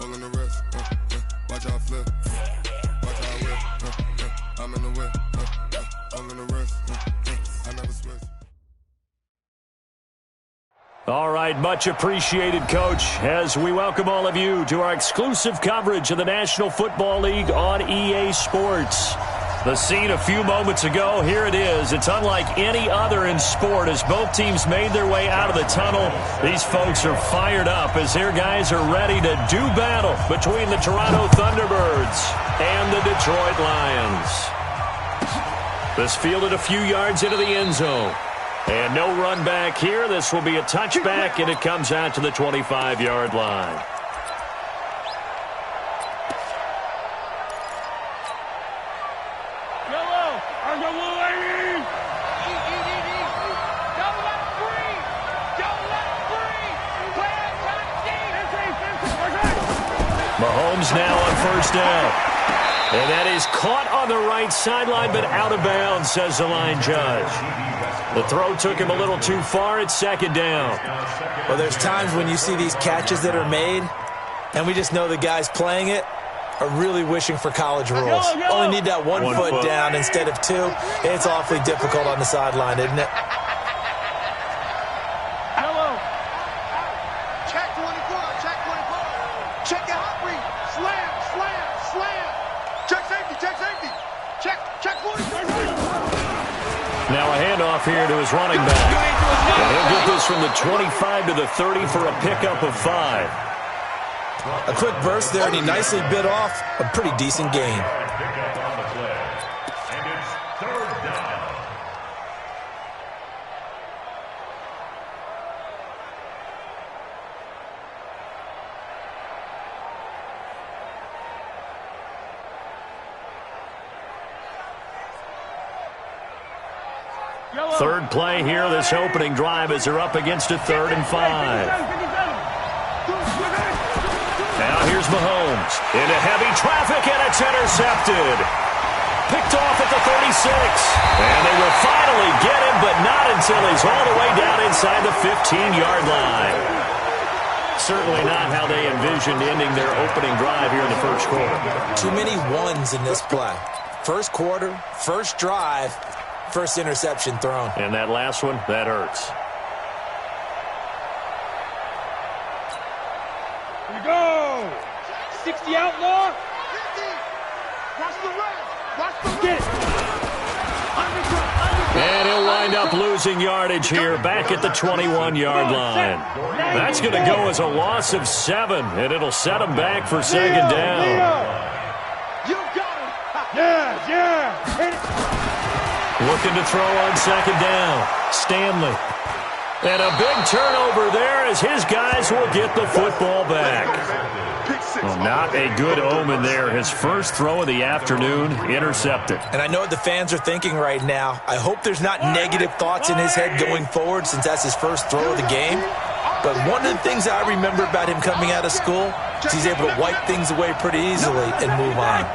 all in the wrist. Watch how I flip. Watch how I whip. I'm in the whip. All in the wrist. I never switch. All right, much appreciated, Coach, as we welcome all of you to our exclusive coverage of the National Football League on EA Sports. The scene a few moments ago, here it is. It's unlike any other in sport as both teams made their way out of the tunnel. These folks are fired up as their guys are ready to do battle between the Toronto Thunderbirds and the Detroit Lions. This fielded a few yards into the end zone. And no run back here. This will be a touchback, and it comes out to the 25-yard line. Mahomes now on first down. And that is caught on the right sideline, but out of bounds, says the line judge. The throw took him a little too far. It's second down. Well, there's times when you see these catches that are made, and we just know the guys playing it are really wishing for college rules. Only need that one foot down instead of two. It's awfully difficult on the sideline, isn't it? Check 24, check 24. Check your hot read. Slam, slam, slam. Check safety, check safety. Check 44. Now a handoff here to his running back. And he'll get this from the 25 to the 30 for a pickup of 5. A quick burst there, and he nicely bit off a pretty decent gain. Third play here, this opening drive as they're up against a 3rd and 5. Now here's Mahomes into heavy traffic, and it's intercepted. Picked off at the 36. And they will finally get him, but not until he's all the way down inside the 15-yard line. Certainly not how they envisioned ending their opening drive here in the first quarter. Too many ones in this play. First quarter, first drive, first interception thrown. And that last one, that hurts. Here we go. 60 outlaw. 50. Watch the run. Watch the run. Get it. And he'll wind up losing yardage here back at the 21-yard line. That's going to go as a loss of 7, and it'll set him back for second down. You got it. Yeah. Looking to throw on second down. Stanley. And a big turnover there as his guys will get the football back. Well, not a good omen there. His first throw of the afternoon intercepted. And I know what the fans are thinking right now. I hope there's not negative thoughts in his head going forward since that's his first throw of the game. But one of the things I remember about him coming out of school is he's able to wipe things away pretty easily and move on.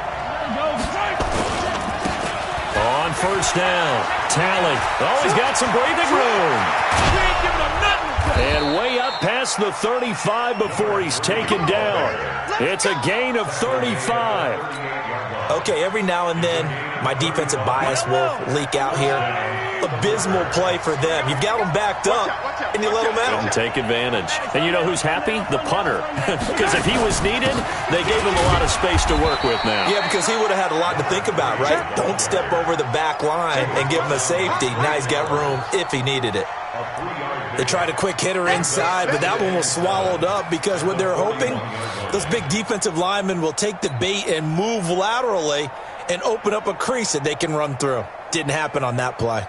On first down, Talley. Oh, he's got some breathing room. And way up past the 35 before he's taken down. It's a gain of 35. Okay, every now and then, my defensive bias will leak out here. Abysmal play for them. You've got them backed up, and you let them out. And take advantage. And you know who's happy? The punter. Because if he was needed, they gave him a lot of space to work with now. Yeah, because he would have had a lot to think about, right? Don't step over the back line and give him a safety. Now he's got room if he needed it. They tried a quick hitter inside, but that one was swallowed up because what they're hoping, those big defensive linemen will take the bait and move laterally and open up a crease that they can run through. Didn't happen on that play.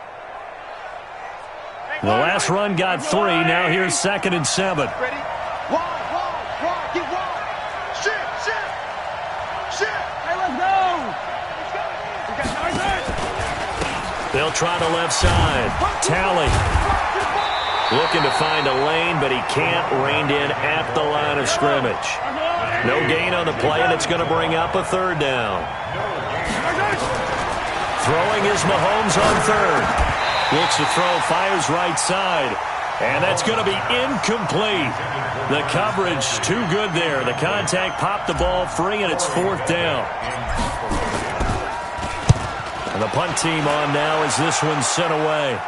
The last run got 3. Now here's 2nd and 7. Ready? Wide, get wide. Shift. Hey, let's go. They'll try the left side. Talley looking to find a lane, but he can't. Reined in at the line of scrimmage. No gain on the play, and it's going to bring up a 3rd down. Throwing is Mahomes on 3rd. Looks to throw, fires right side. And that's going to be incomplete. The coverage too good there. The contact popped the ball free, and it's 4th down. And the punt team on now as this one's sent away.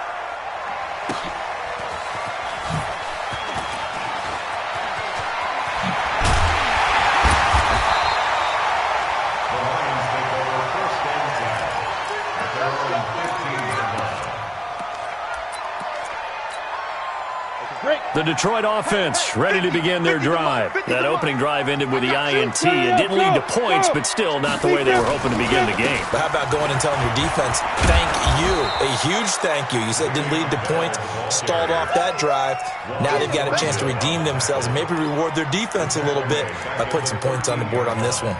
The Detroit offense ready to begin their drive. That opening drive ended with the INT. It didn't lead to points, but still not the way they were hoping to begin the game. But how about going and telling your defense, thank you, a huge thank you. You said it didn't lead to points, stalled off that drive. Now they've got a chance to redeem themselves and maybe reward their defense a little bit by putting some points on the board on this one.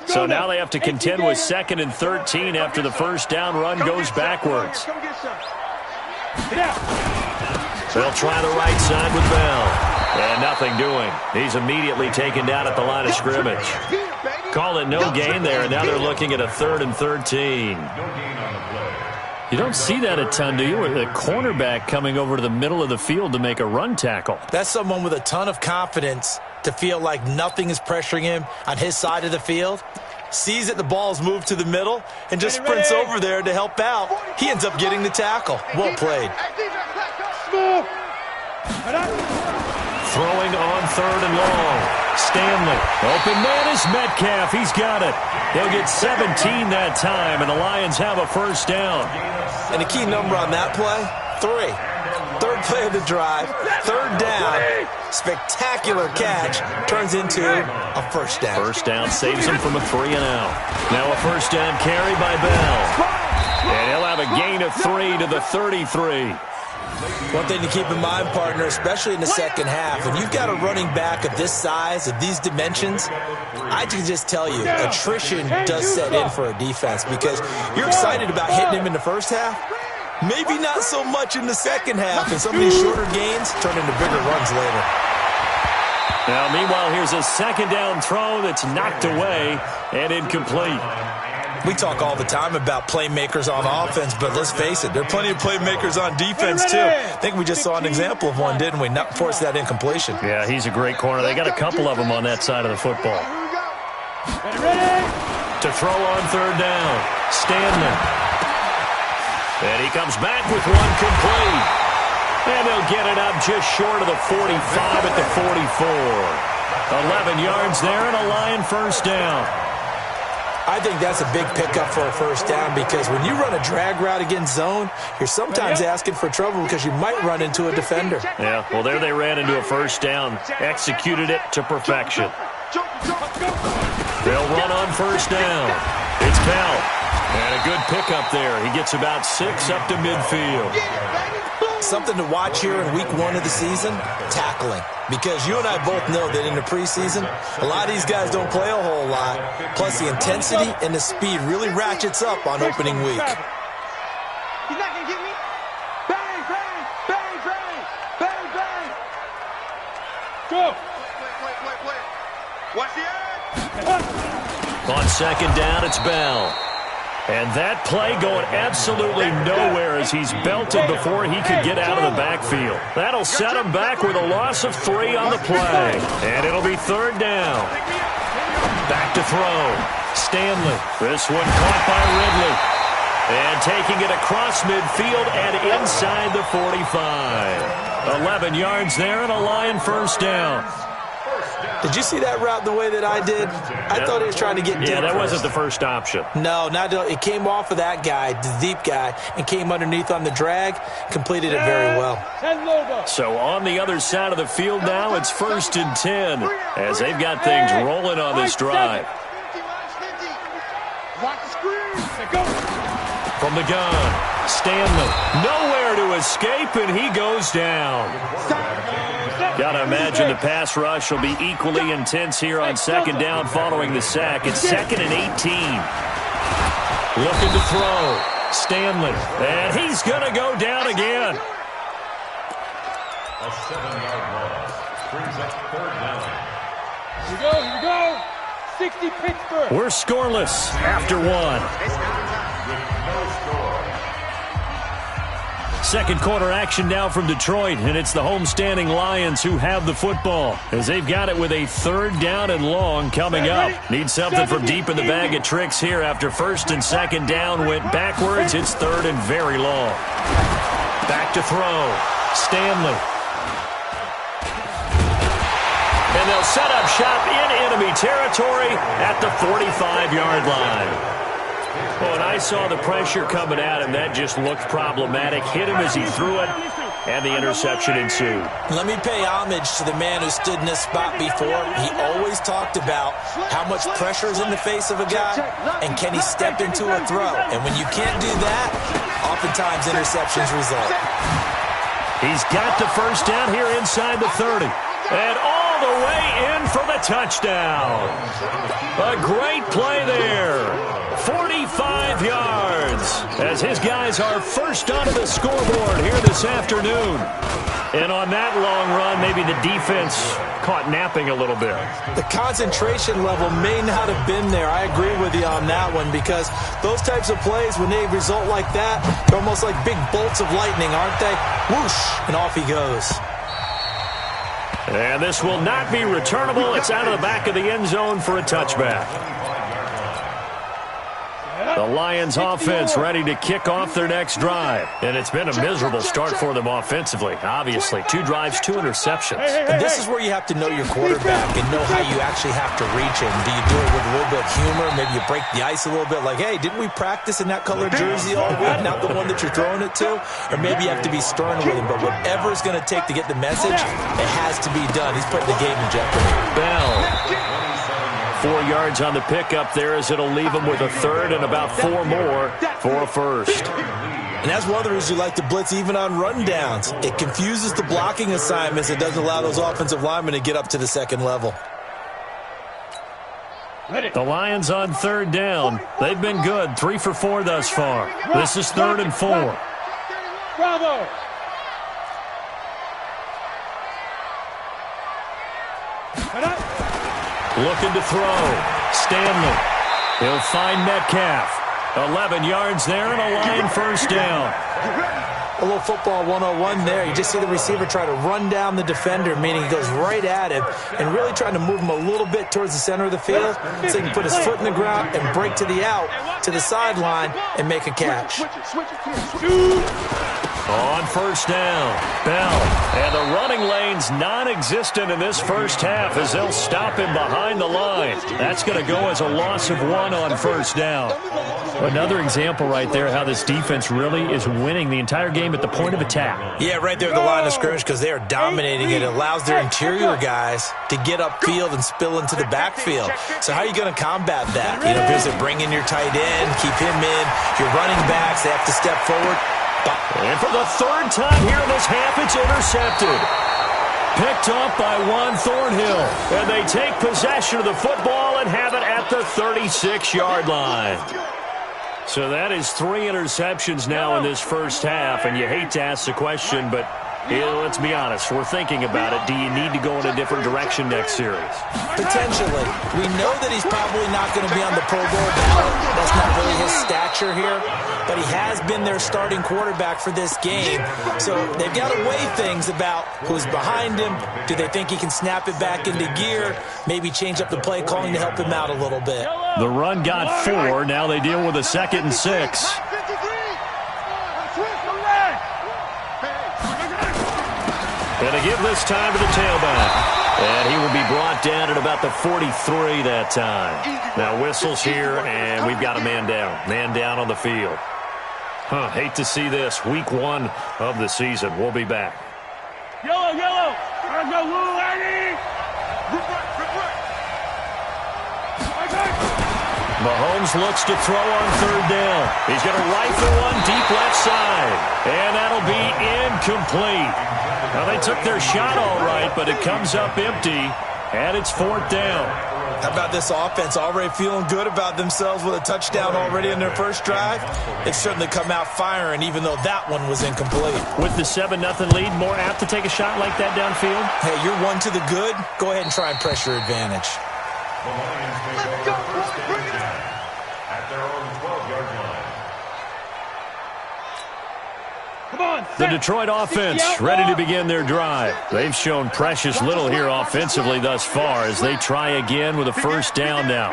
So now they have to contend with 2nd and 13 after the first down run goes backwards. They'll try the right side with Bell. And nothing doing. He's immediately taken down at the line of scrimmage. Call it no gain there, and now they're looking at a 3rd and 13. You don't see that a ton, do you? With a cornerback coming over to the middle of the field to make a run tackle. That's someone with a ton of confidence to feel like nothing is pressuring him on his side of the field. Sees that the ball's moved to the middle and just sprints over there to help out. He ends up getting the tackle. Well played. Throwing on 3rd and long. Stanley. Open man is Metcalf. He's got it. He'll get 17 that time, and the Lions have a first down. And the key number on that play, 3. 3rd play of the drive, 3rd down, spectacular catch, turns into a first down. First down saves him from a 3-and-out. Now a first down carry by Bell. And he'll have a gain of 3 to the 33. One thing to keep in mind, partner, especially in the second half, when you've got a running back of this size, of these dimensions, I can just tell you, attrition does set in for a defense because you're excited about hitting him in the first half. Maybe not so much in the second half, and some of these shorter gains turn into bigger runs later. Now, meanwhile, here's a 2nd down throw that's knocked away and incomplete. We talk all the time about playmakers on offense, but let's face it, there are plenty of playmakers on defense, too. I think we just saw an example of one, didn't we? Not force that incompletion. Yeah, he's a great corner. They got a couple of them on that side of the football. To throw on 3rd down, Stanley. And he comes back with one complete. And they'll get it up just short of the 45 at the 44. 11 yards there and a Lion first down. I think that's a big pickup for a first down because when you run a drag route against zone, you're sometimes asking for trouble because you might run into a defender. Yeah, well, there they ran into a first down, executed it to perfection. They'll run on first down. It's Bell. And a good pickup there. He gets about 6 up to midfield. Something to watch here in week 1 of the season, tackling. Because you and I both know that in the preseason, a lot of these guys don't play a whole lot. Plus the intensity and the speed really ratchets up on opening week. He's not going to get me. Bang, bang, bang, bang, bang, bang. Go. Play. Watch the edge. On 2nd down, it's Bell. And that play going absolutely nowhere as he's belted before he could get out of the backfield. That'll set him back with a loss of 3 on the play. And it'll be 3rd down. Back to throw. Stanley. This one caught by Ridley. And taking it across midfield and inside the 45. 11 yards there and a Lion first down. Did you see that route the way that I did? I thought he was trying to get deep. Yeah, that wasn't the first option. No, it came off of that guy, the deep guy, and came underneath on the drag, completed it very well. So on the other side of the field now, it's 1st and 10 as they've got things rolling on this drive. Watch the screen. From the gun, Stanley. Nowhere to escape, and he goes down. Got to imagine the pass rush will be equally intense here on 2nd down following the sack. It's 2nd and 18. Looking to throw. Stanley. And he's going to go down again. A 7-yard loss brings up 3rd down. Here we go. 60 Pittsburgh. We're scoreless after one. Second quarter action now from Detroit, and it's the homestanding Lions who have the football as they've got it with a 3rd down and long coming up. Need something from deep in the bag of tricks here after 1st and 2nd down went backwards. It's 3rd and very long. Back to throw. Stanley. And they'll set up shop in enemy territory at the 45-yard line. Well, and I saw the pressure coming at him. That just looked problematic. Hit him as he threw it, and the interception ensued. Let me pay homage to the man who stood in this spot before. He always talked about how much pressure is in the face of a guy, and can he step into a throw. And when you can't do that, oftentimes interceptions result. He's got the first down here inside the 30. And all the way in for the touchdown. A great play there. 45 yards as his guys are first onto the scoreboard here this afternoon. And on that long run, maybe the defense caught napping a little bit. The concentration level may not have been there. I agree with you on that one because those types of plays, when they result like that, they're almost like big bolts of lightning, aren't they? Whoosh, and off he goes. And this will not be returnable. It's out of the back of the end zone for a touchback. The Lions offense ready to kick off their next drive. And it's been a miserable start for them offensively. Obviously, 2 drives, 2 interceptions. And this is where you have to know your quarterback and know how you actually have to reach him. Do you do it with a little bit of humor? Maybe you break the ice a little bit like, hey, didn't we practice in that colored jersey all week? Not the one that you're throwing it to? Or maybe you have to be stern with him. But whatever it's going to take to get the message, it has to be done. He's putting the game in jeopardy. Bell. 4 yards on the pickup there as it'll leave him with a 3rd and about 4 more for a first. And that's one of the reasons you like to blitz even on rundowns. It confuses the blocking assignments. It doesn't allow those offensive linemen to get up to the second level. The Lions on 3rd down. They've been good. 3 for 4 thus far. This is 3rd and 4. Bravo. Looking to throw. Stanley. He'll find Metcalf. 11 yards there and a line first down. A little football 101 there. You just see the receiver try to run down the defender, meaning he goes right at him and really trying to move him a little bit towards the center of the field so he can put his foot in the ground and break to the out, to the sideline, and make a catch. On first down, Bell. And the running lane's non-existent in this first half as they'll stop him behind the line. That's going to go as a loss of 1 on first down. Another example right there how this defense really is winning the entire game at the point of attack. Yeah, right there at the line of scrimmage because they are dominating it. It allows their interior guys to get upfield and spill into the backfield. So how are you going to combat that? You know, because bring in your tight end, keep him in. Your running backs, they have to step forward. And for the 3rd time here in this half, it's intercepted. Picked up by Juan Thornhill. And they take possession of the football and have it at the 36-yard line. So that is 3 interceptions now in this first half. And you hate to ask the question, but let's be honest. We're thinking about it. Do you need to go in a different direction next series? Potentially. We know that he's probably not going to be on the Pro Bowl ballot. That's not really his stature here. But he has been their starting quarterback for this game. So they've got to weigh things about who's behind him. Do they think he can snap it back into gear? Maybe change up the play calling to help him out a little bit. The run got 4. Now they deal with a 2nd and 6. And to give this time to the tailback. And he will be brought down at about the 43 that time. Now whistles here, and we've got a man down. Man down on the field. Hate to see this. Week 1 of the season. We'll be back. Yellow, yellow. Gotta go, Lou, Eddie. Mahomes looks to throw on 3rd down. He's going to rifle one deep left side. And that'll be incomplete. Now, they took their shot all right, but it comes up empty, and it's 4th down. How about this offense already feeling good about themselves with a touchdown already in their first drive? They've certainly come out firing, even though that one was incomplete. With the 7-0 lead, more apt to take a shot like that downfield? Hey, you're 1 to the good. Go ahead and try and press your advantage. Let's go, boys. Bring it on. At their own 12-yard line. Come on, The Detroit offense ready to begin their drive. They've shown precious little here offensively thus far as they try again with a first down now.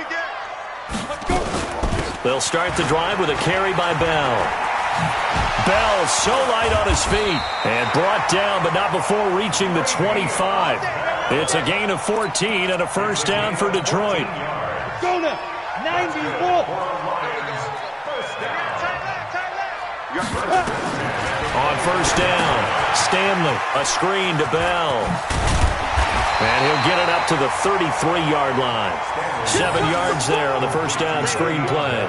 They'll start the drive with a carry by Bell. Bell so light on his feet and brought down, but not before reaching the 25. It's a gain of 14 and a first down for Detroit. Go now. 90 Wolf. On first down, Stanley, a screen to Bell. And he'll get it up to the 33-yard line. 7 yards there on the first down screen play.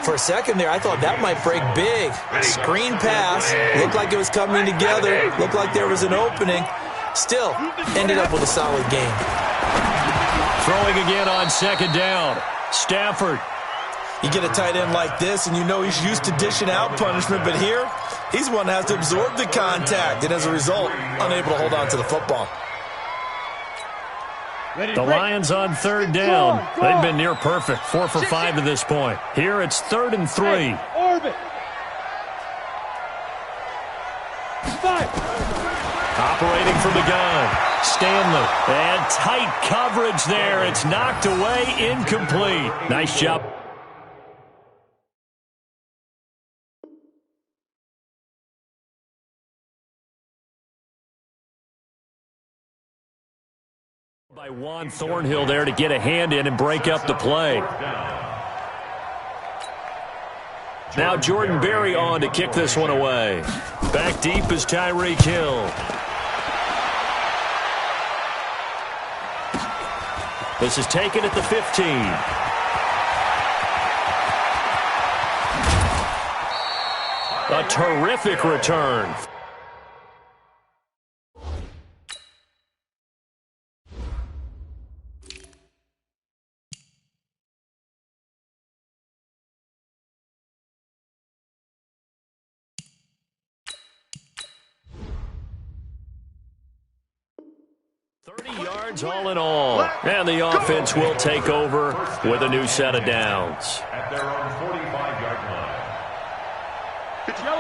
For a second there, I thought that might break big. Screen pass. Looked like it was coming together. Looked like there was an opening. Still, ended up with a solid game. Throwing again on second down. Stafford. You get a tight end like this, and you know he's used to dishing out punishment, but here, he's one that has to absorb the contact, and as a result, unable to hold on to the football. The Lions on third down. They've been near perfect, 4 for 5 to this point. Here it's 3rd and 3. Orbit. 5. Operating from the gun. Stanley. And tight coverage there. It's knocked away, incomplete. Nice job. By Juan Thornhill there to get a hand in and break up the play. Now Jordan Berry on to kick this one away. Back deep is Tyreek Hill. This is taken at the 15. A terrific return. All in all, and the offense will take over with a new set of downs. At their own 45-yard line.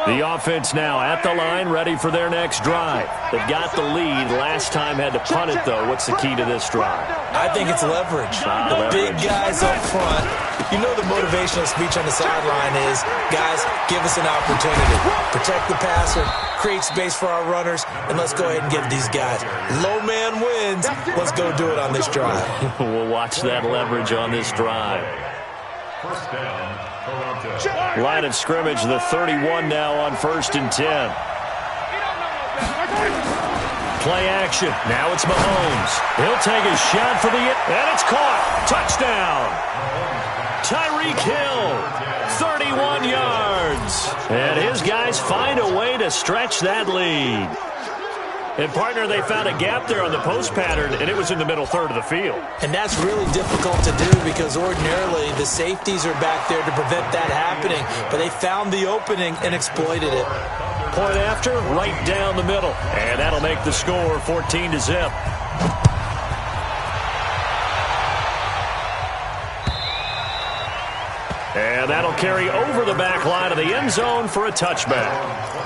The offense now at the line, ready for their next drive. They've got the lead. Last time had to punt it, though. What's the key to this drive? I think it's leverage. The big guys up front. You know the motivational speech on the sideline is, guys, give us an opportunity. Protect the passer, create space for our runners, and let's go ahead and give these guys. Low man wins. Let's go do it on this drive. We'll watch that leverage on this drive. First down, Toronto. Line of scrimmage, the 31 now on 1st and 10. Play action. Now it's Mahomes. He'll take a shot for the and it's caught. Touchdown. Tyreek Hill, 31 yards. And his guys find a way to stretch that lead. And, partner, they found a gap there on the post pattern, and it was in the middle third of the field. And that's really difficult to do because ordinarily the safeties are back there to prevent that happening. But they found the opening and exploited it. Point after, right down the middle. And that'll make the score 14-0. And that'll carry over the back line of the end zone for a touchback.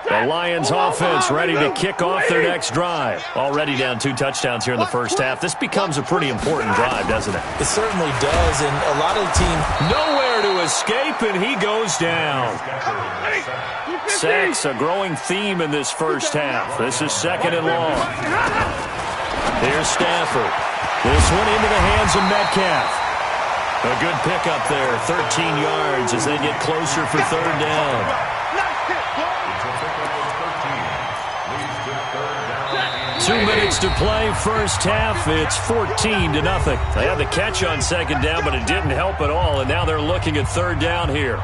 The Lions offense ready to kick off their next drive. Already down 2 touchdowns here in the first half. This becomes a pretty important drive, doesn't it? It certainly does, and a lot of the team... Nowhere to escape, and he goes down. Sacks, a growing theme in this first half. This is 2nd and long. Here's Stafford. This one into the hands of Metcalf. A good pickup there, 13 yards as they get closer for 3rd down. 2 minutes to play, first half. It's 14-0. They had the catch on 2nd down, but it didn't help at all, and now they're looking at 3rd down here.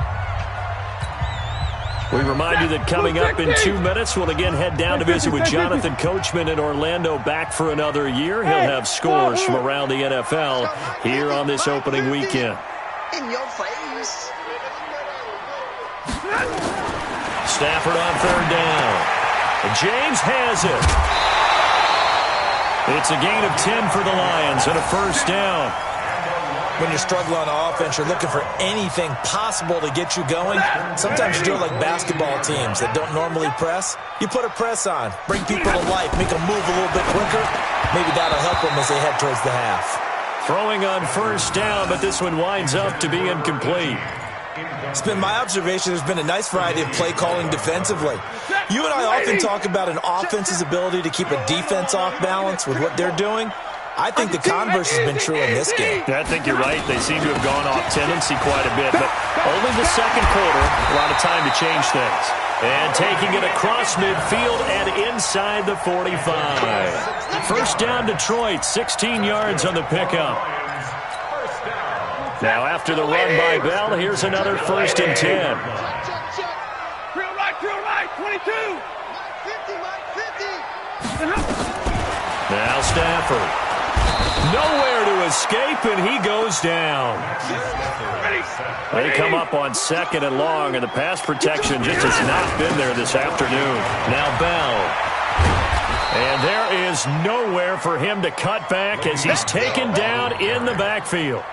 We remind you that coming up in 2 minutes, we'll again head down to visit with Jonathan Coachman in Orlando, back for another year. He'll have scores from around the NFL here on this opening weekend. In your face. Stafford on 3rd down. And James has it. It's a gain of 10 for the Lions and a first down. When you're struggling on offense, you're looking for anything possible to get you going. Sometimes you do it like basketball teams that don't normally press. You put a press on, bring people to life, make them move a little bit quicker. Maybe that'll help them as they head towards the half. Throwing on first down, but this one winds up to be incomplete. It's been my observation there's been a nice variety of play calling defensively. You and I often talk about an offense's ability to keep a defense off balance with what they're doing. I think the converse has been true in this game. I think you're right. They seem to have gone off tendency quite a bit, but only the second quarter, a lot of time to change things. And taking it across midfield and inside the 45. First down Detroit, 16 yards on the pickup. Now after the run by Bell, here's another first and 10. Drill right, 22. Now Stafford. Nowhere to escape, and he goes down. They come up on second and long, and the pass protection just has not been there this afternoon. Now Bell. And there is nowhere for him to cut back as he's taken down in the backfield.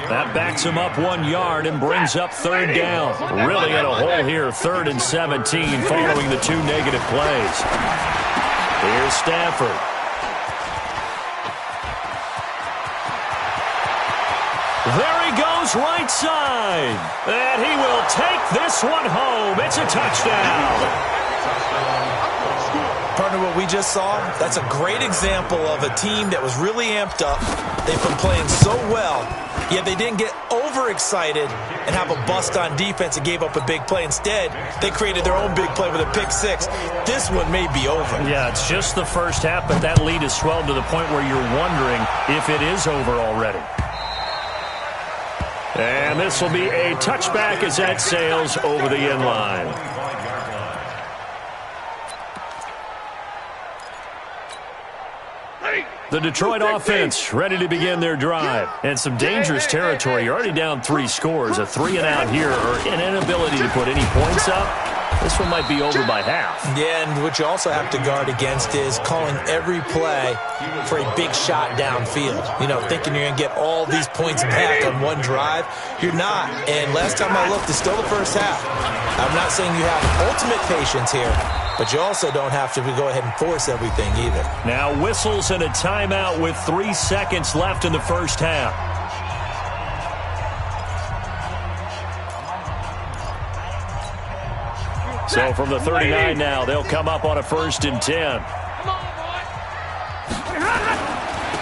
That backs him up 1 yard and brings up third down. Really in a hole here, 3rd and 17 following the 2 negative plays. Here's Stafford. There he goes right side. And he will take this one home. It's a touchdown. Partner, what we just saw, that's a great example of a team that was really amped up. They've been playing so well, yet they didn't get overexcited and have a bust on defense and gave up a big play. Instead, they created their own big play with a pick six. This one may be over. Yeah, it's just the first half, but that lead has swelled to the point where you're wondering if it is over already. And this will be a touchback as that sails over the end line. The Detroit offense ready to begin their drive. And some dangerous territory. You're already down 3 scores. A 3 and out here or an inability to put any points up. This one might be over by half. Yeah, and what you also have to guard against is calling every play for a big shot downfield. You know, thinking you're going to get all these points back on one drive. You're not. And last time I looked, it's still the first half. I'm not saying you have ultimate patience here, but you also don't have to go ahead and force everything either. Now whistles and a timeout with 3 seconds left in the first half. So from the 39 now, they'll come up on a 1st and 10.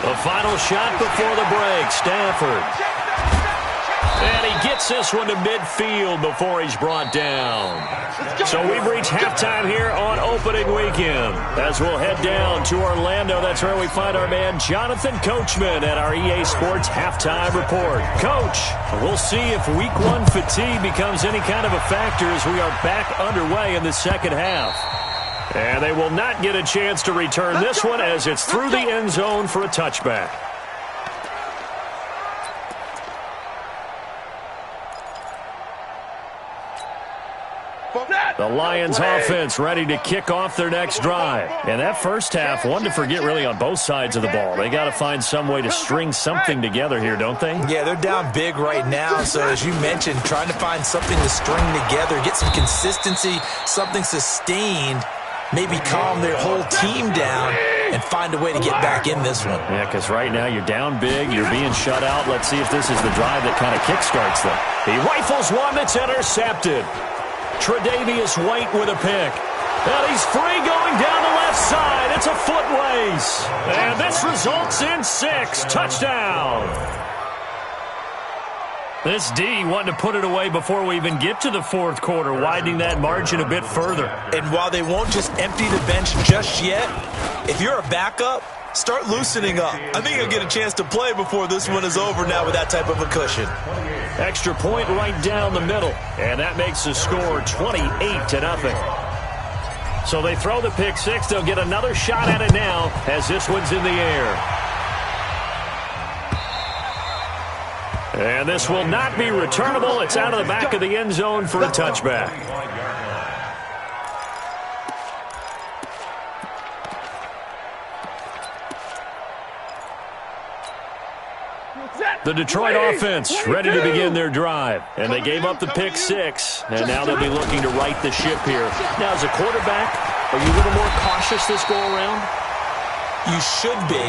The final shot before the break, Stafford. And he gets this one to midfield before he's brought down. So we've reached halftime here on opening weekend. As we'll head down to Orlando, that's where we find our man Jonathan Coachman at our EA Sports Halftime Report. Coach, we'll see if Week 1 fatigue becomes any kind of a factor as we are back underway in the second half. And they will not get a chance to return this one as it's through the end zone for a touchback. The Lions offense ready to kick off their next drive. And that first half, one to forget really on both sides of the ball. They got to find some way to string something together here, don't they? Yeah, they're down big right now. So as you mentioned, trying to find something to string together, get some consistency, something sustained, maybe calm their whole team down and find a way to get back in this one. Yeah, because right now you're down big, you're being shut out. Let's see if this is the drive that kind of kickstarts them. He rifles one that's intercepted. Tre'Davious White with a pick. And he's free going down the left side. It's a foot race. And this results in 6. Touchdown. This D wanting to put it away before we even get to the fourth quarter, widening that margin a bit further. And while they won't just empty the bench just yet, if you're a backup, start loosening up. I think you'll get a chance to play before this one is over now with that type of a cushion. Extra point right down the middle. And that makes the score 28-0. So they throw the pick six. They'll get another shot at it now as this one's in the air. And this will not be returnable. It's out of the back of the end zone for a touchback. The Detroit offense ready to begin their drive. And they gave up the pick six, and now they'll be looking to right the ship here. Now, as a quarterback, are you a little more cautious this go-around? You should be,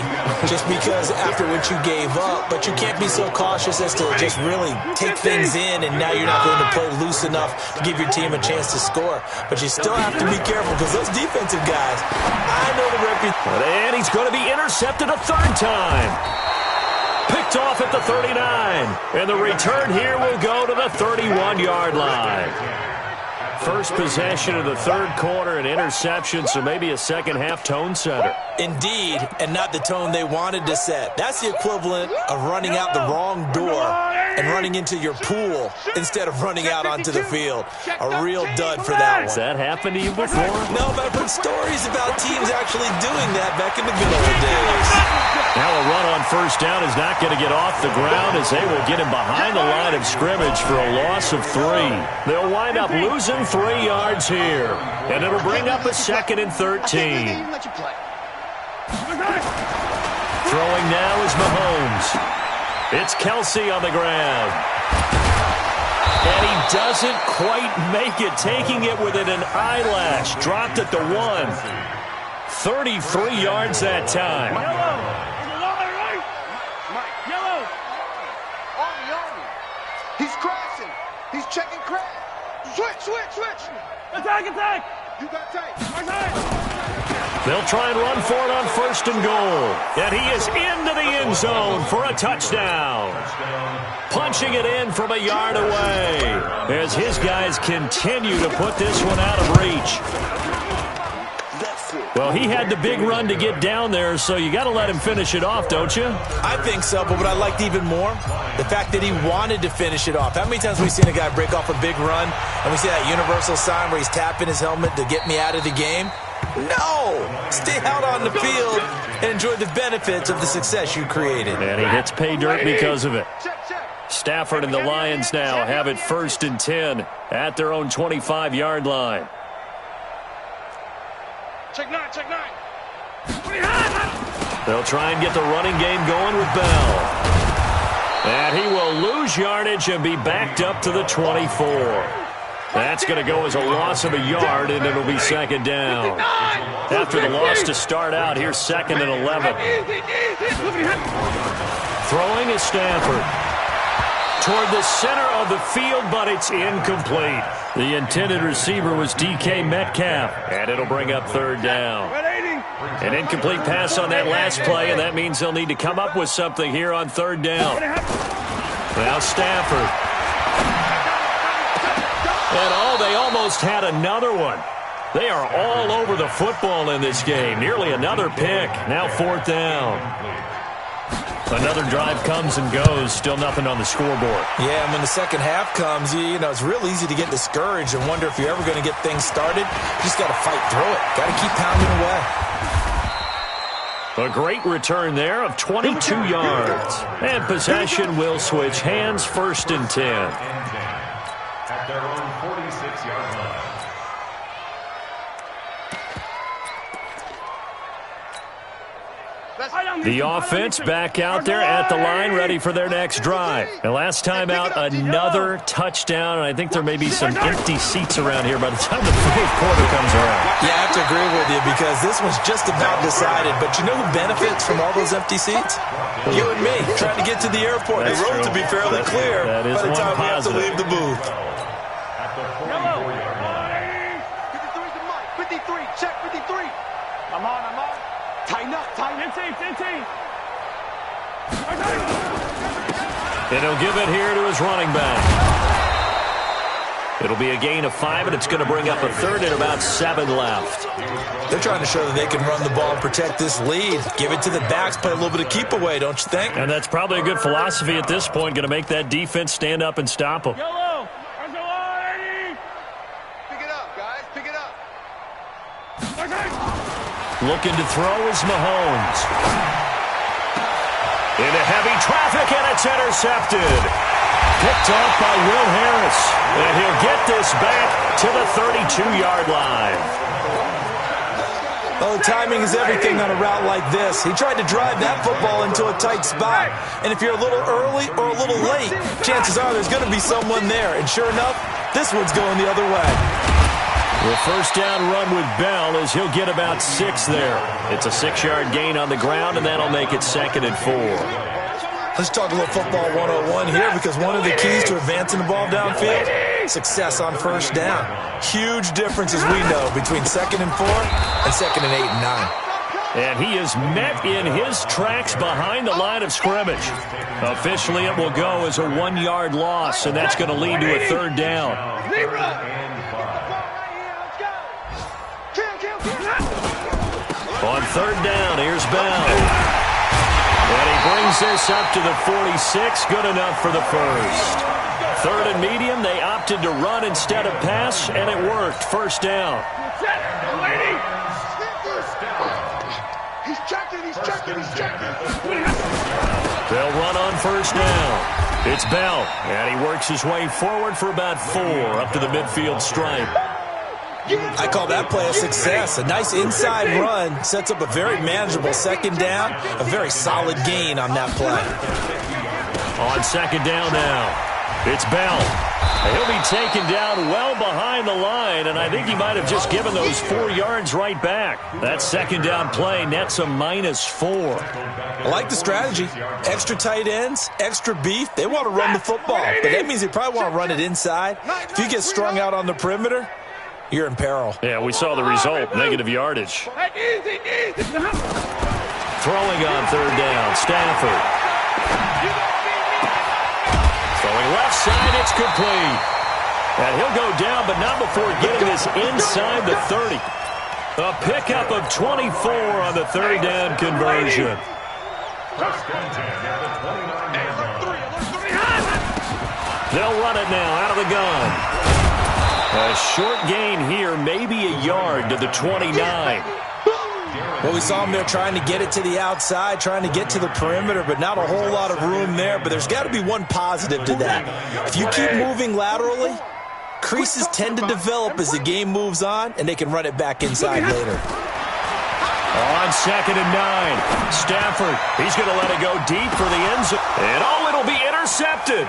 just because after what you gave up, but you can't be so cautious as to just really take things in, and now you're not going to play loose enough to give your team a chance to score. But you still have to be careful, because those defensive guys, I know the reputation. And he's going to be intercepted a third time. Picked off at the 39. And the return here will go to the 31-yard line. First possession of the third quarter, an interception, so maybe a second-half tone setter. Indeed, and not the tone they wanted to set. That's the equivalent of running out the wrong door and running into your pool instead of running out onto the field. A real dud for that one. Has that happened to you before? No, but I've heard stories about teams actually doing that back in the good old days. Now a run on first down is not going to get off the ground, as they will get him behind the line of scrimmage for a loss of 3. They'll wind up losing 3 yards here, and it'll bring up a 2nd and 13. Throwing now is Mahomes. It's Kelsey on the ground. And he doesn't quite make it, taking it within an eyelash. Dropped at the 1. 33 yards that time. Yellow. Army. He's crashing. He's checking crash. Switch. Attack. You got tape. They'll try and run for it on 1st and goal. And he is into the end zone for a touchdown. Punching it in from a yard away as his guys continue to put this one out of reach. Well, he had the big run to get down there, so you got to let him finish it off, don't you? I think so, but what I liked even more, the fact that he wanted to finish it off. How many times have we seen a guy break off a big run, and we see that universal sign where he's tapping his helmet to get me out of the game? No! Stay out on the field and enjoy the benefits of the success you created. And he hits pay dirt because of it. Stafford and the Lions now have it 1st and 10 at their own 25-yard line. Check nine. They'll try and get the running game going with Bell. And he will lose yardage and be backed up to the 24. That's going to go as a loss of a yard, and it'll be 2nd down. After the loss to start out, here's 2nd and 11. Throwing is Stafford. Toward the center of the field, but it's incomplete. The intended receiver was DK Metcalf, and it'll bring up 3rd down. An incomplete pass on that last play, and that means they'll need to come up with something here on 3rd down. Now Stafford. And they almost had another one. They are all over the football in this game. Nearly another pick. Now 4th down. Another drive comes and goes. Still nothing on the scoreboard. Yeah, and when the second half comes, you know, it's real easy to get discouraged and wonder if you're ever going to get things started. You just got to fight through it. Got to keep pounding away. A great return there of 22 yards. And possession will switch hands, 1st and 10. At their own 46-yard line. The offense back out there at the line, ready for their next drive. And last time out, another touchdown. And I think there may be some empty seats around here by the time the 4th quarter comes around. Yeah, I have to agree with you, because this one's just about decided. But you know who benefits from all those empty seats? You and me, trying to get to the airport. That's the road true. to be fairly clear That is by the time we have to positive. leave the booth. At the 44-yard line. 53 to Mike. 53. Check 53. I'm on. Tighten up. And he'll give it here to his running back. It'll be a gain of 5, and it's going to bring up a 3rd and about 7 left. They're trying to show that they can run the ball and protect this lead. Give it to the backs, play a little bit of keep away, don't you think? And that's probably a good philosophy at this point, going to make that defense stand up and stop them. Yellow. Pick it up, guys. Pick it up. Looking to throw is Mahomes. Into heavy traffic, and it's intercepted. Picked off by Will Harris. And he'll get this back to the 32-yard line. Oh, timing is everything on a route like this. He tried to drive that football into a tight spot. And if you're a little early or a little late, chances are there's going to be someone there. And sure enough, this one's going the other way. The first down run with Bell is he'll get about 6 there. It's a 6-yard gain on the ground, and that'll make it 2nd and 4. Let's talk a little football 101 here, because one of the keys to advancing the ball downfield, success on first down. Huge difference, as we know, between 2nd and 4 and 2nd and 8 and 9. And he is met in his tracks behind the line of scrimmage. Officially, it will go as a 1-yard loss, and that's going to lead to a 3rd down. On 3rd down, here's Bell. And he brings this up to the 46, good enough for the first. 3rd and medium, they opted to run instead of pass, and it worked. First down. He's checking. They'll run on first down. It's Bell, and he works his way forward for about 4 up to the midfield stripe. I call that play a success. A nice inside run sets up a very manageable 2nd down, a very solid gain on that play. On 2nd down now, it's Bell. He'll be taken down well behind the line, and I think he might have just given those 4 yards right back. That 2nd down play nets a -4. I like the strategy. Extra tight ends, extra beef. They want to run the football, but that means they probably want to run it inside. If you get strung out on the perimeter, you're in peril. Yeah, we saw the result, negative yardage. Throwing on 3rd down, Stafford. Throwing left side, it's complete. And he'll go down, but not before getting this inside the 30. A pickup of 24 on the 3rd down conversion. They'll run it now out of the gun. A short gain here, maybe a yard to the 29. Well, we saw him there trying to get it to the outside, trying to get to the perimeter, but not a whole lot of room there. But there's got to be one positive to that. If you keep moving laterally, creases tend to develop as the game moves on, and they can run it back inside later. On 2nd and 9, Stafford, he's going to let it go deep for the end zone. And it'll be intercepted.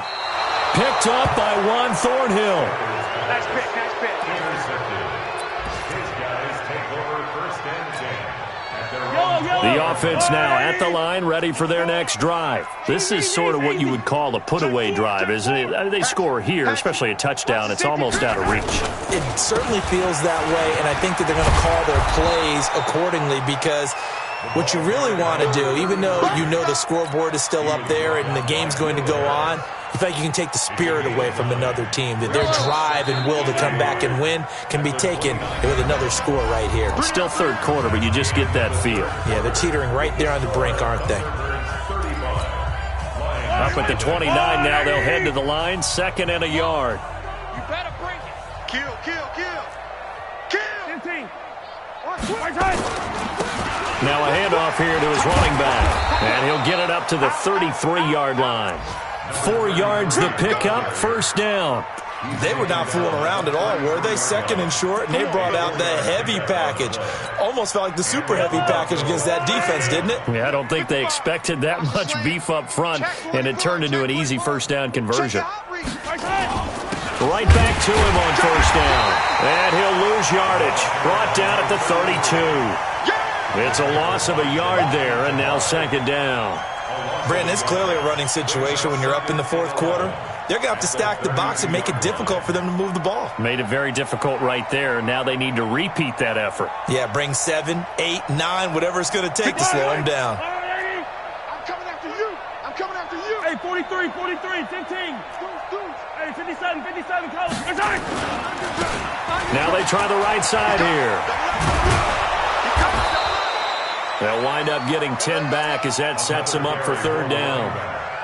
Picked up by Juan Thornhill. Nice pick. Intercepted. His guys take over 1st and 10. The offense now at the line, ready for their next drive. This is sort of what you would call a put-away drive, isn't it? They score here, especially a touchdown. It's almost out of reach. It certainly feels that way, and I think that they're going to call their plays accordingly, because what you really want to do, even though you know the scoreboard is still up there and the game's going to go on, you think you can take the spirit away from another team, that their drive and will to come back and win can be taken with another score right here. It's still 3rd quarter, but you just get that feel. Yeah, they're teetering right there on the brink, aren't they? Up at the 29 now, they'll head to the line, 2nd and a yard. You better bring it. Kill. 15. Now a handoff here to his running back, and he'll get it up to the 33-yard line. 4 yards the pickup, first down. They were not fooling around at all, were they? 2nd and short, and they brought out the heavy package. Almost felt like the super heavy package against that defense, didn't it? Yeah, I don't think they expected that much beef up front, and it turned into an easy first down conversion. Right back to him on first down. And he'll lose yardage. Brought down at the 32. It's a loss of a yard there, and now 2nd down. Brandon, it's clearly a running situation when you're up in the 4th quarter. They're going to have to stack the box and make it difficult for them to move the ball. Made it very difficult right there. Now they need to repeat that effort. Yeah, bring 7, 8, 9, whatever it's going to take to slow them down. I'm coming after you. Hey, 43, 15. Hey, 57, coach. Now they try the right side here. They'll wind up getting 10 back as that sets them up for 3rd down.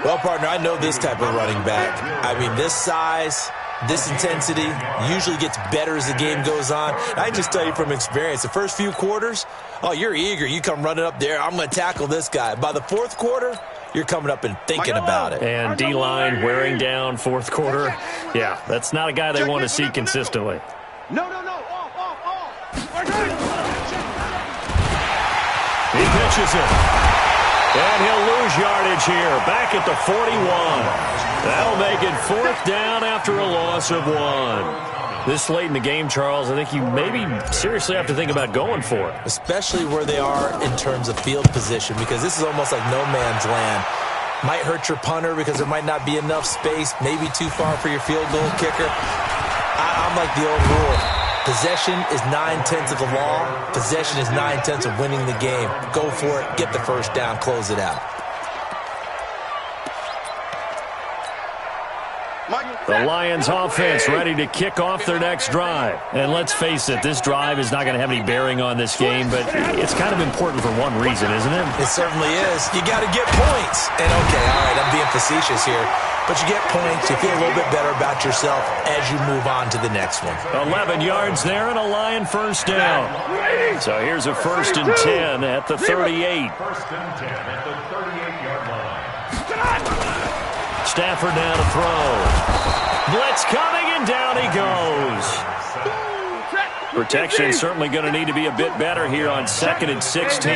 Well, partner, I know this type of running back. I mean, this size, this intensity usually gets better as the game goes on. I can just tell you from experience, the first few quarters, oh, you're eager. You come running up there, I'm going to tackle this guy. By the 4th quarter, you're coming up and thinking about it. And D-line wearing down 4th quarter. Yeah, that's not a guy they want to see consistently. No. Off. catches it. And he'll lose yardage here, back at the 41. That'll make it 4th down after a loss of 1. This late in the game, Charles, I think you maybe seriously have to think about going for it. Especially where they are in terms of field position, because this is almost like no man's land. Might hurt your punter because there might not be enough space, maybe too far for your field goal kicker. I'm like the old rule. Possession is 9/10 of the law. Possession is 9/10 of winning the game. Go for it. Get the first down. Close it out. The Lions offense ready to kick off their next drive. And let's face it, this drive is not going to have any bearing on this game, but it's kind of important for one reason, isn't it? It certainly is. You got to get points. And okay, all right, I'm being facetious here, but you get points, you feel a little bit better about yourself as you move on to the next one. 11 yards there and a Lion first down. So here's a 1st and 10 at the 38. 1st and 10 at the 38-yard line. Stafford now to throw. Blitz coming, and down he goes. Protection certainly going to need to be a bit better here on 2nd and 16.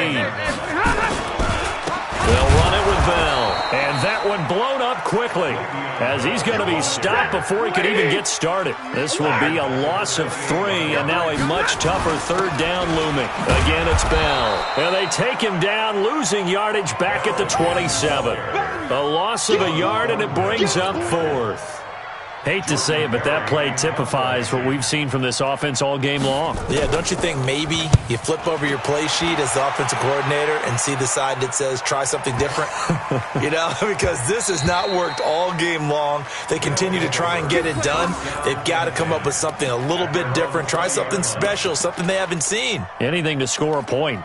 They'll run it with Bell. And that one blown up quickly as he's going to be stopped before he could even get started. This will be a loss of 3, and now a much tougher 3rd down looming. Again, it's Bell. And they take him down, losing yardage back at the 27. A loss of a yard, and it brings up 4th. Hate to say it, but that play typifies what we've seen from this offense all game long. Yeah, don't you think maybe you flip over your play sheet as the offensive coordinator and see the side that says try something different? You know, because this has not worked all game long. They continue to try and get it done. They've got to come up with something a little bit different. Try something special, something they haven't seen. Anything to score a point.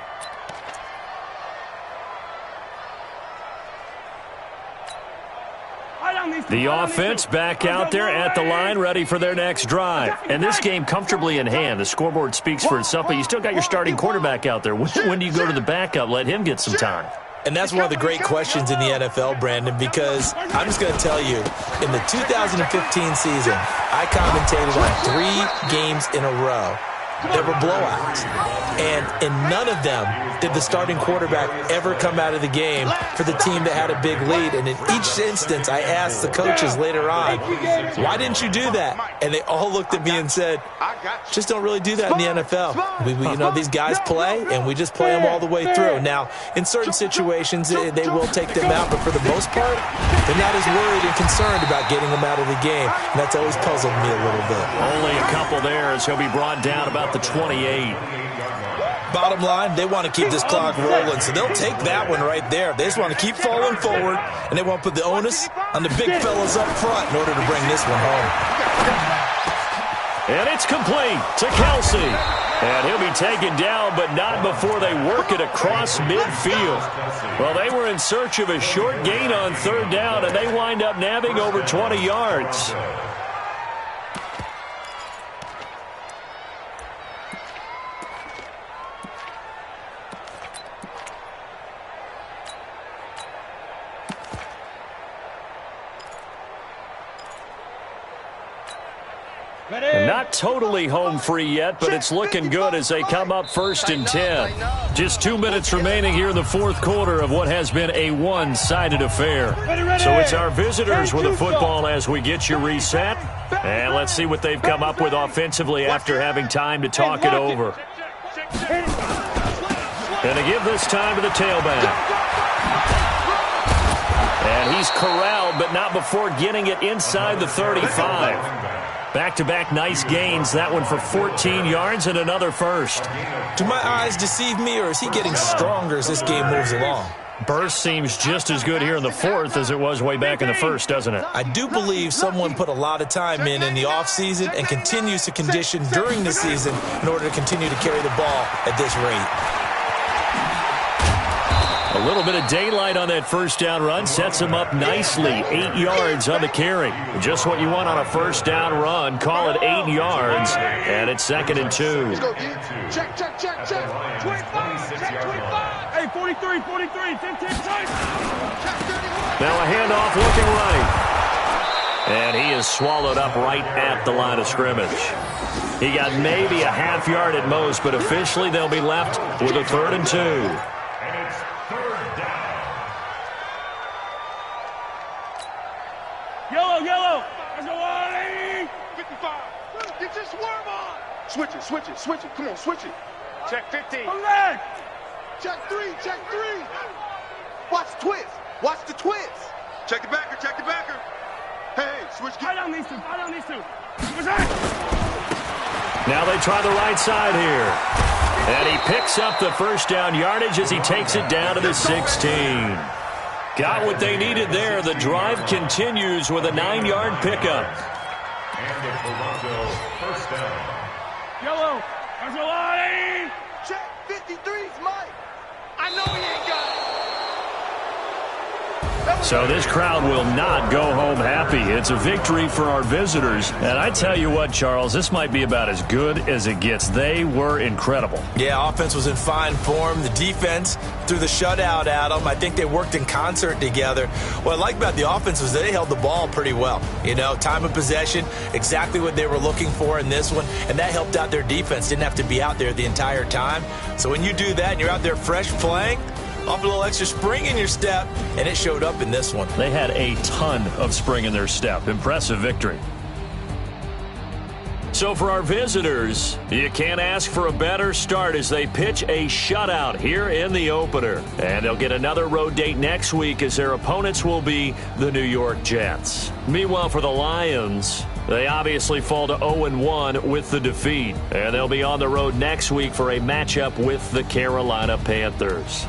The offense back out there at the line, ready for their next drive. And this game comfortably in hand. The scoreboard speaks for itself, but you still got your starting quarterback out there. When do you go to the backup? Let him get some time. And that's one of the great questions in the NFL, Brandon, because I'm just going to tell you, in the 2015 season, I commentated on 3 games in a row. There were blowouts. And in none of them did the starting quarterback ever come out of the game for the team that had a big lead. And in each instance, I asked the coaches later on, why didn't you do that? And they all looked at me and said, just don't really do that in the NFL. You know, these guys play, and we just play them all the way through. Now, in certain situations, they will take them out. But for the most part, they're not as worried and concerned about getting them out of the game. And that's always puzzled me a little bit. Only a couple there as he'll be brought down about the 28. Bottom line, they want to keep this clock rolling, so they'll take that one right there. They just want to keep falling forward, and they want to put the onus on the big fellas up front in order to bring this one home. And it's complete to Kelsey. And he'll be taken down, but not before they work it across midfield. Well, they were in search of a short gain on 3rd down, and they wind up nabbing over 20 yards. Not totally home free yet, but it's looking good as they come up 1st and 10. Just 2 minutes remaining here in the 4th quarter of what has been a one-sided affair. So it's our visitors with the football as we get you reset. And let's see what they've come up with offensively after having time to talk it over. And to give this time to the tailback. And he's corralled, but not before getting it inside the 35. Back-to-back nice gains, that one for 14 yards and another first. Do my eyes deceive me, or is he getting stronger as this game moves along? Burst seems just as good here in the 4th as it was way back in the 1st, doesn't it? I do believe someone put a lot of time in the offseason and continues to condition during the season in order to continue to carry the ball at this rate. A little bit of daylight on that 1st down run sets him up nicely. 8 yards on the carry. Just what you want on a 1st down run. Call it 8 yards, and it's 2nd and 2. Check, check, check, check. 25, check 25. Hey, 43, 43, 15, check. Now a handoff looking right. And he is swallowed up right at the line of scrimmage. He got maybe a half yard at most, but officially they'll be left with a 3rd and 2. Switch it, switch it, switch it. Come on, switch it. Check 15. Check three, check three. Watch the twist. Watch the twist. Check the backer, check the backer. Hey, switch. Fight on these two. Now they try the right side here. And he picks up the first down yardage as he takes it down to the 16. Got what they needed there. The drive continues with a 9-yard pickup. And it's Toronto, first down. Yellow. There's a line. Check 53's Mike. I know he ain't got it. So this crowd will not go home happy. It's a victory for our visitors. And I tell you what, Charles, this might be about as good as it gets. They were incredible. Yeah, offense was in fine form. The defense threw the shutout at them. I think they worked in concert together. What I like about the offense was they held the ball pretty well. You know, time of possession, exactly what they were looking for in this one, and that helped out their defense. Didn't have to be out there the entire time. So when you do that and you're out there fresh playing, off a little extra spring in your step, and it showed up in this one. They had a ton of spring in their step. Impressive victory. So for our visitors, you can't ask for a better start as they pitch a shutout here in the opener. And they'll get another road date next week as their opponents will be the New York Jets. Meanwhile, for the Lions, they obviously fall to 0-1 with the defeat. And they'll be on the road next week for a matchup with the Carolina Panthers.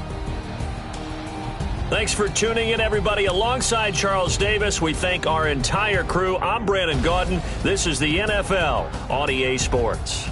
Thanks for tuning in, everybody. Alongside Charles Davis, we thank our entire crew. I'm Brandon Gaudin. This is the NFL on EA Sports.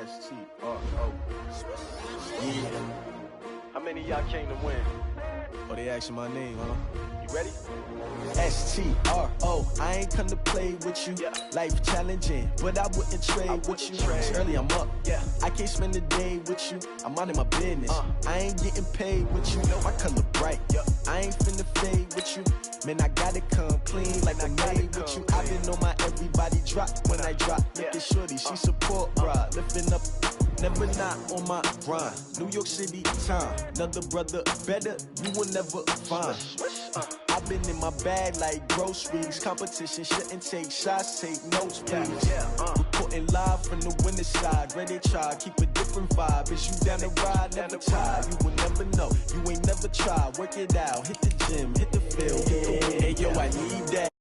S-T-R-O. Yeah. How many of y'all came to win? Oh, they asking my name, huh? You ready? S-T-R-O. I ain't come to play with you. Yeah. Life challenging, but I wouldn't trade with you. It's early, I'm up. Yeah. I can't spend the day with you. I'm minding my business. I ain't getting paid with you. No, I color bright. Yeah. I ain't finna fade with you. Man, I gotta come clean like I made with you. I've been on my everybody drop when I drop. Look at shorty, she support rod. Lifting up, never not on my grind. New York City time. Another brother better, you will never find. I've been in my bag like groceries. Competition shouldn't take shots, take notes, please. Reporting live from the winning side. Ready to try, keep a different vibe. Is you down the ride, never tired. You will never know, you ain't never tried. Work it out, hit the gym, hit the field. Hey yo, I need that.